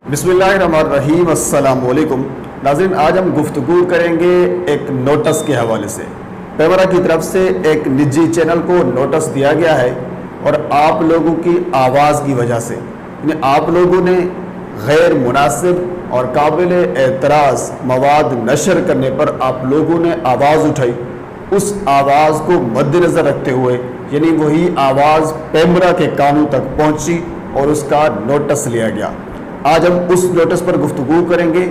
बिस्मिल्लाहिर्रहमानिर्रहीम। अस्सलाम वालेकुम नाज़रीन, आज हम गुफ्तगू करेंगे एक नोटिस के हवाले से। पेमरा की तरफ से एक निजी चैनल को नोटिस दिया गया है और आप लोगों की आवाज़ की वजह से, यानी आप लोगों ने गैर मुनासिब और काबिल एतराज़ मवाद नशर करने पर आप लोगों ने आवाज़ उठाई। उस आवाज़ को मद्देनज़र रखते हुए, यानी वही आवाज़ पेमरा के कानों तक पहुंची और उसका नोटिस लिया गया। आज हम उस नोटिस पर गुफ्तगू करेंगे।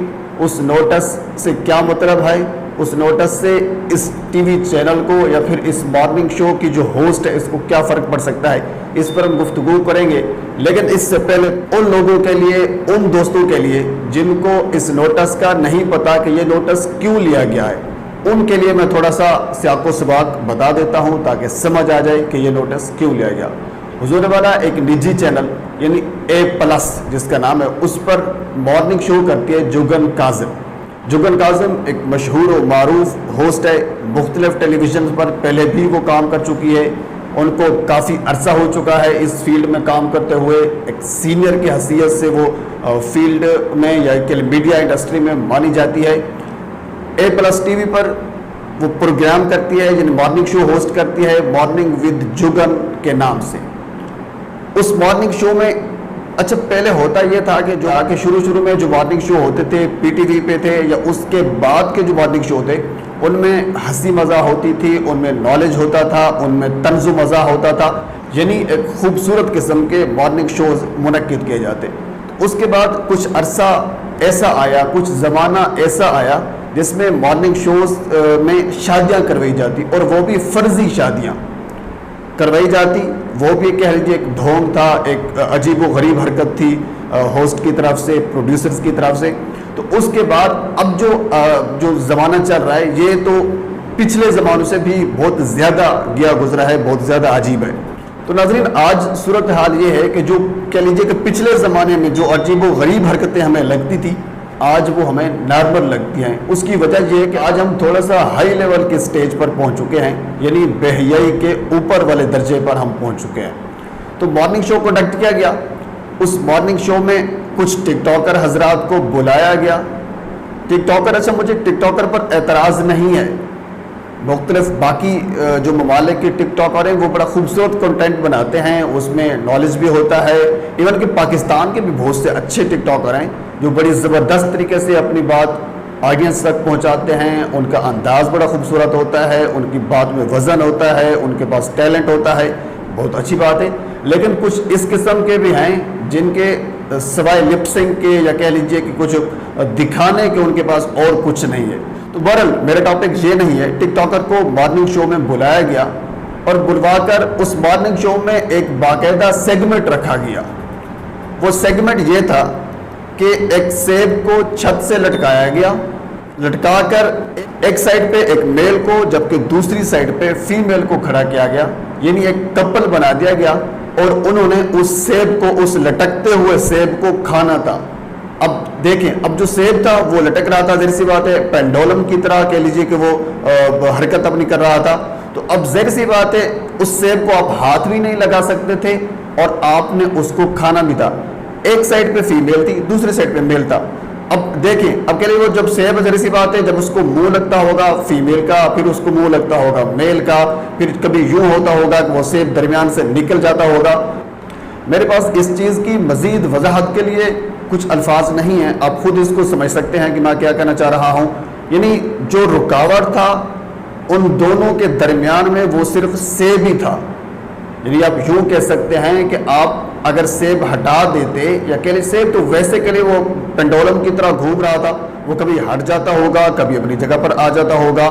उस नोटिस से क्या मतलब है, उस नोटिस से इस टीवी चैनल को या फिर इस मॉर्निंग शो की जो होस्ट है इसको क्या फ़र्क पड़ सकता है, इस पर हम गुफ्तगू करेंगे। लेकिन इससे पहले उन लोगों के लिए, उन दोस्तों के लिए जिनको इस नोटिस का नहीं पता कि ये नोटिस क्यों लिया गया है, उनके लिए मैं थोड़ा सा सियाको सबाक बता देता हूँ ताकि समझ आ जाए कि ये नोटिस क्यों लिया गया। हुजूर वाला एक निजी चैनल यानी A+ जिसका नाम है, उस पर मॉर्निंग शो करती है जुगन काज़िम। जुगन काज़िम एक मशहूर और मारूफ होस्ट है, मुख्तलिफ टेलीविज़न पर पहले भी वो काम कर चुकी है। उनको काफ़ी अरसा हो चुका है इस फील्ड में काम करते हुए। एक सीनियर की हैसियत से वो फील्ड में या मीडिया इंडस्ट्री में मानी जाती है। A+ टीवी पर वो प्रोग्राम करती है, यानी मॉर्निंग शो होस्ट करती है, मॉर्निंग विद जुगन के नाम से। उस मॉर्निंग शो में अच्छा पहले होता ये था कि जो आके शुरू में जो मॉर्निंग शो होते थे PTV पे थे या उसके बाद के जो मॉर्निंग शो थे उनमें हंसी मज़ा होती थी, उनमें नॉलेज होता था, उनमें तंज़ मज़ा होता था, यानी एक खूबसूरत किस्म के मॉर्निंग शोज़ मुनक्किद किए जाते। उसके बाद कुछ अरसा ऐसा आया, कुछ ज़माना ऐसा आया जिसमें मॉर्निंग शोज़ में शादियाँ करवाई जाती, और वो भी फ़र्ज़ी शादियाँ करवाई जाती। वो भी कह लीजिए एक ढोंग था, एक अजीब व गरीब हरकत थी होस्ट की तरफ से, प्रोड्यूसर्स की तरफ से। तो उसके बाद अब जो ज़माना चल रहा है ये तो पिछले ज़मानों से भी बहुत ज़्यादा गया गुजरा है, बहुत ज़्यादा अजीब है। तो नाज़रीन, आज सूरत हाल ये है कि जो कह लीजिए कि पिछले ज़माने में जो अजीब व गरीब हरकतें हमें लगती थी आज वो हमें नॉर्मल लगती हैं। उसकी वजह यह है कि आज हम थोड़ा सा हाई लेवल के स्टेज पर पहुंच चुके हैं, यानी बेहयाई के ऊपर वाले दर्जे पर हम पहुंच चुके हैं। तो मॉर्निंग शो कंडक्ट किया गया। उस मॉर्निंग शो में कुछ टिकटॉकर हजरात को बुलाया गया। टिकटॉकर, अच्छा मुझे टिकटॉकर पर एतराज़ नहीं है, मुख्तलिफ बाकी जो ममालिक के टिकटॉकर हैं वो बड़ा खूबसूरत कंटेंट बनाते हैं, उसमें नॉलेज भी होता है। इवन कि पाकिस्तान के भी बहुत से अच्छे टिकटॉकर हैं जो बड़ी ज़बरदस्त तरीके से अपनी बात ऑडियंस तक पहुंचाते हैं। उनका अंदाज़ बड़ा खूबसूरत होता है, उनकी बात में वज़न होता है, उनके पास टैलेंट होता है, बहुत अच्छी बात है। लेकिन कुछ इस किस्म के भी हैं जिनके सवाए लिपसिंग के या कह लीजिए कि कुछ दिखाने के उनके पास और कुछ नहीं है। तो बहरहाल मेरा टॉपिक ये नहीं है। टिकटॉकर को मॉर्निंग शो में बुलाया गया और बुलवाकर उस मॉर्निंग शो में एक बाकायदा सेगमेंट रखा गया। वो सेगमेंट ये था कि एक सेब को छत से लटकाया गया, लटकाकर एक साइड पे एक मेल को जबकि दूसरी साइड पे फीमेल को खड़ा किया गया, यानी एक कपल बना दिया गया और उन्होंने उस सेब को, उस लटकते हुए सेब को खाना था। अब देखें, अब जो सेब था वो लटक रहा था, ज़ाहिर सी बात है पेंडुलम की तरह कह लीजिए कि वो हरकत अपनी कर रहा था। तो अब ज़ाहिर सी बात है उस सेब को आप हाथ भी नहीं लगा सकते थे और आपने उसको खाना भी था। एक साइड पे फीमेल थी, दूसरी साइड पे मेल था। अब देखें, अब कह लीजिए वो जब सेब, ज़ाहिर सी बात है जब उसको मुंह लगता होगा फीमेल का, फिर उसको मुंह लगता होगा मेल का, फिर कभी यूं होता होगा कि वो सेब दरमियान से निकल जाता होगा। मेरे पास इस चीज़ की मज़ीद वजाहत के लिए कुछ अल्फाज नहीं है, आप खुद इसको समझ सकते हैं कि मैं क्या कहना चाह रहा हूँ। यानी जो रुकावट था उन दोनों के दरमियान में वो सिर्फ सेब ही था। यानी आप यूँ कह सकते हैं कि आप अगर सेब हटा देते, या कह लीजिए सेब तो वैसे के लिए वो पेंडुलम की तरह घूम रहा था, वो कभी हट जाता होगा, कभी अपनी जगह पर आ जाता होगा।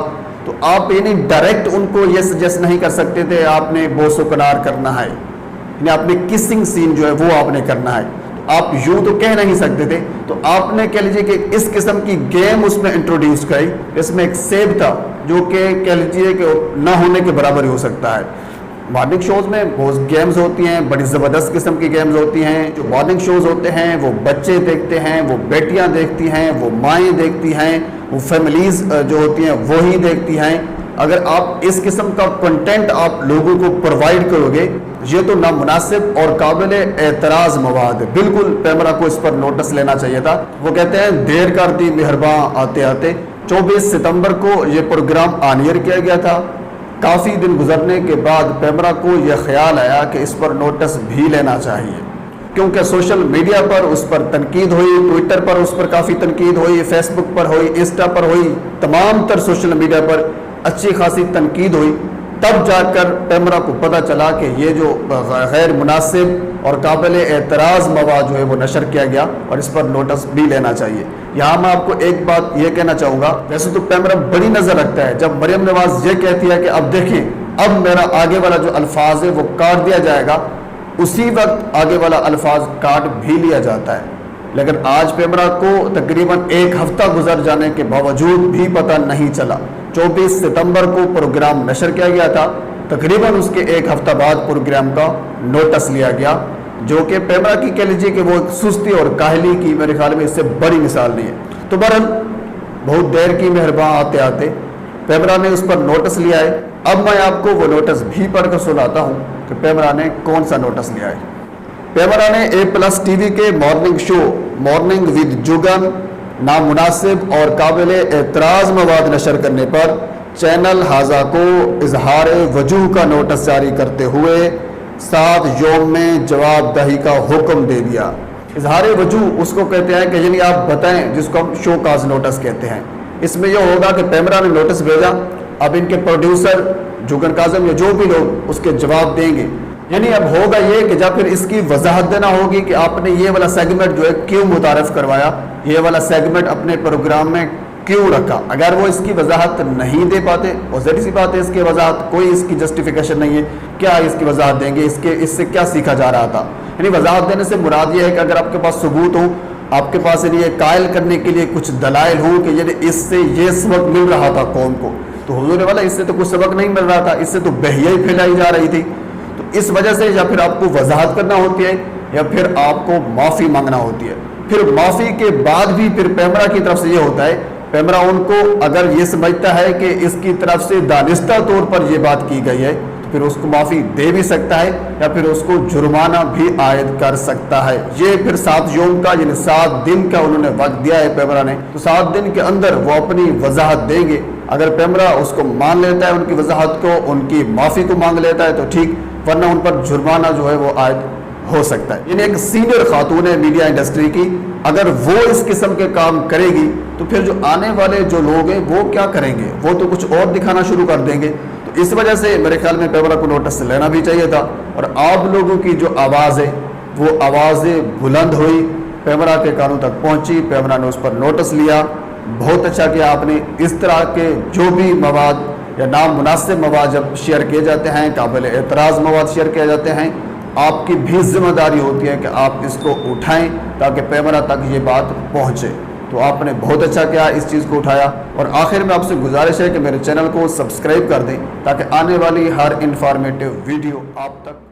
तो आप यानी डायरेक्ट उनको ये सजेस्ट नहीं कर सकते थे आपने बोसोकनार करना है, यानी आपने किसिंग सीन जो है वो आपने करना है। तो आप यूँ तो कह नहीं सकते थे। तो आपने कह लीजिए कि इस किस्म की गेम उसमें इंट्रोड्यूस कराई। इसमें एक सेब था जो कि कह लीजिए कि ना होने के बराबर ही हो सकता है। मॉर्निंग शोज़ में बहुत गेम्स होती हैं, बड़ी ज़बरदस्त किस्म की गेम्स होती हैं। जो मॉर्निंग शोज़ होते हैं वो बच्चे देखते हैं, वो बेटियां देखती हैं, वो माएँ देखती हैं, वो फैमिलीज़ जो होती हैं वही देखती हैं। अगर आप इस किस्म का कंटेंट आप लोगों को प्रोवाइड करोगे یہ تو نامناسب اور قابل اعتراض مواد ہے، بالکل پیمرا کو اس پر نوٹس لینا چاہیے تھا۔ وہ کہتے ہیں دیر کر دی مہرباں آتے آتے۔ 24 ستمبر کو یہ پروگرام آن ایئر کیا گیا تھا۔ کافی دن گزرنے کے بعد پیمرا کو یہ خیال آیا کہ اس پر نوٹس بھی لینا چاہیے، کیونکہ سوشل میڈیا پر اس پر تنقید ہوئی، ٹویٹر پر اس پر کافی تنقید ہوئی، فیس بک پر ہوئی، انسٹا پر ہوئی، تمام تر سوشل میڈیا پر اچھی خاصی تنقید ہوئی۔ تب جا کر پیمرا کو پتہ چلا کہ یہ جو غیر مناسب اور قابل اعتراض مواد جو ہے وہ نشر کیا گیا اور اس پر نوٹس بھی لینا چاہیے۔ یہاں میں آپ کو ایک بات یہ کہنا چاہوں گا، ویسے تو پیمرا بڑی نظر رکھتا ہے، جب مریم نواز یہ کہتی ہے کہ اب دیکھیں اب میرا آگے والا جو الفاظ ہے وہ کاٹ دیا جائے گا، اسی وقت آگے والا الفاظ کاٹ بھی لیا جاتا ہے۔ لیکن آج پیمرا کو تقریباً ایک ہفتہ گزر جانے کے باوجود بھی پتہ نہیں چلا۔ 24 ستمبر کو پروگرام نشر کیا گیا تھا، تقریباً اس کے ایک ہفتہ بعد پروگرام کا نوٹس لیا گیا، جو کہ پیمرا کی کہہ لیجیے کہ وہ سستی اور کاہلی کی میرے خیال میں اس سے بڑی مثال نہیں ہے۔ تو بہرحال بہت دیر کی مہرباں آتے آتے پیمرا نے اس پر نوٹس لیا ہے۔ اب میں آپ کو وہ نوٹس بھی پڑھ کر سناتا ہوں کہ پیمرا نے کون سا نوٹس لیا ہے۔ پیمرا نے A+ TV کے morning show morning with Jagan نامناسب اور قابل اعتراض مواد نشر کرنے پر چینل ہاذا کو اظہار وجوہ کا نوٹس جاری کرتے ہوئے 7 یوم میں جواب دہی کا حکم دے دیا۔ اظہار وجوہ اس کو کہتے ہیں کہ یعنی آپ بتائیں، جس کو ہم شو کاز نوٹس کہتے ہیں۔ اس میں یہ ہوگا کہ پیمرا نے نوٹس بھیجا، اب ان کے پروڈیوسر جگن کاظم یا جو بھی لوگ اس کے جواب دیں گے، یعنی اب ہوگا یہ کہ جب پھر اس کی وضاحت دینا ہوگی کہ آپ نے یہ والا سیگمنٹ جو ہے کیوں متعارف کروایا، یہ والا سیگمنٹ اپنے پروگرام میں کیوں رکھا۔ اگر وہ اس کی وضاحت نہیں دے پاتے، اور ظاہر سی بات ہے اس کی وضاحت کوئی اس کی جسٹیفیکیشن نہیں ہے، کیا اس کی وضاحت دیں گے، اس سے کیا سیکھا جا رہا تھا۔ یعنی وضاحت دینے سے مراد یہ ہے کہ اگر آپ کے پاس ثبوت ہوں، آپ کے پاس یہ قائل کرنے کے لیے کچھ دلائل ہوں کہ اس سے یہ سبق مل رہا تھا قوم کو، تو حضور والا اس سے تو کچھ سبق نہیں مل رہا تھا، اس سے تو بہیائی پھیلائی جا رہی تھی۔ تو اس وجہ سے یا پھر آپ کو وضاحت کرنا ہوتی ہے یا پھر آپ کو معافی مانگنا ہوتی ہے۔ پھر معافی کے بعد بھی پھر پیمرا کی طرف سے یہ ہوتا ہے، پیمرا ان کو اگر یہ سمجھتا ہے کہ اس کی طرف سے دانستہ طور پر یہ بات کی گئی ہے تو پھر اس کو معافی دے بھی سکتا ہے یا پھر اس کو جرمانہ بھی عائد کر سکتا ہے۔ یہ پھر 7 یوم کا یعنی 7 دن کا انہوں نے وقت دیا ہے پیمرا نے، تو 7 دن کے اندر وہ اپنی وضاحت دیں گے۔ اگر پیمرا اس کو مان لیتا ہے ان کی وضاحت کو، ان کی معافی کو مانگ لیتا ہے تو ٹھیک، ورنہ ان پر جرمانہ جو ہے وہ عائد ہو سکتا ہے۔ یعنی ایک سینئر خاتون ہے میڈیا انڈسٹری کی، اگر وہ اس قسم کے کام کرے گی تو پھر جو آنے والے جو لوگ ہیں وہ کیا کریں گے، وہ تو کچھ اور دکھانا شروع کر دیں گے۔ تو اس وجہ سے میرے خیال میں پیمرا کو نوٹس لینا بھی چاہیے تھا، اور آپ لوگوں کی جو آواز ہے وہ آوازیں بلند ہوئی، پیمرا کے کانوں تک پہنچی، پیمرا نے اس پر نوٹس لیا۔ بہت اچھا کیا آپ نے۔ اس طرح کے جو بھی مواد یا نامناسب مواد جب شیئر کیے جاتے ہیں، قابل اعتراض مواد شیئر کیے جاتے ہیں، آپ کی بھی ذمہ داری ہوتی ہے کہ آپ اس کو اٹھائیں تاکہ پیمرا تک یہ بات پہنچے۔ تو آپ نے بہت اچھا کیا، اس چیز کو اٹھایا۔ اور آخر میں آپ سے گزارش ہے کہ میرے چینل کو سبسکرائب کر دیں تاکہ آنے والی ہر انفارمیٹیو ویڈیو آپ تک